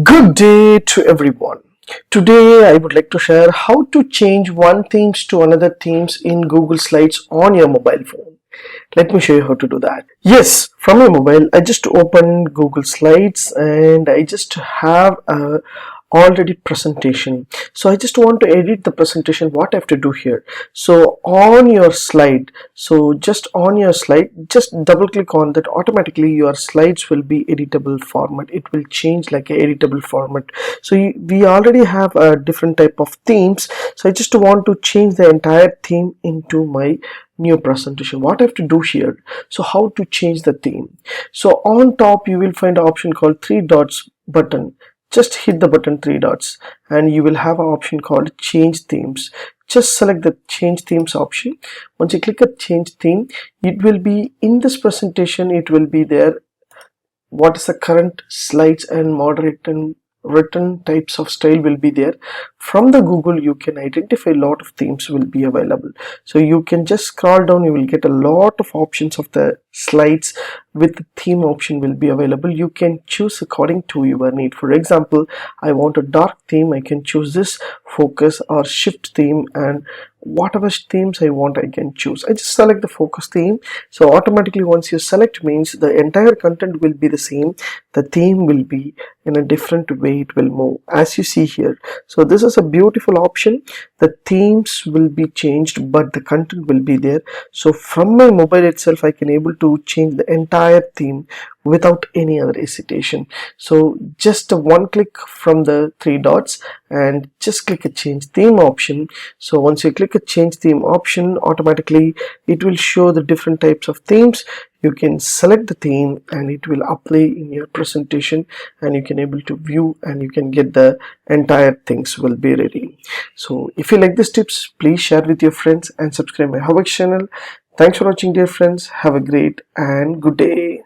Good day to everyone. Today I would like to share how to change one themes to another themes in Google Slides on your mobile phone. Let me show you how to do that. Yes, from my mobile I just opened Google Slides and I just have a already presentation. So I just want to edit the presentation. What I have to do here? So on your slide, just on your slide, just double click on that. Automatically your slides will be editable format. It will change like a editable format. So we already have a different type of themes. So I just want to change the entire theme into my new presentation. What I have to do here? So how to change the theme? So on top you will find an option called three dots button. Just hit the button three dots and you will have an option called change themes. Just select the change themes option. Once you click a change theme, it will be in this presentation. It will be there what is the current slides and moderate and written types of style will be there. From the Google you can identify a lot of themes will be available, so you can just scroll down. You will get a lot of options of the slides with the theme option will be available. You can choose according to your need. For example, I want a dark theme, I can choose this focus or shift theme, and whatever themes I want I can choose. I just select the focus theme. So automatically once you select means the entire content will be the same, the theme will be in a different way, it will move as you see here. So this is a beautiful option. The themes will be changed but the content will be there. So from my mobile itself I can able to change the entire theme without any other hesitation. So just a one click from the three dots and just click a change theme option. So once you click a change theme option, automatically it will show the different types of themes. You can select the theme and it will apply in your presentation and you can able to view and you can get the entire things will be ready. So if you like these tips, please share with your friends and subscribe my HowXT channel. Thanks for watching dear friends. Have a great and good day.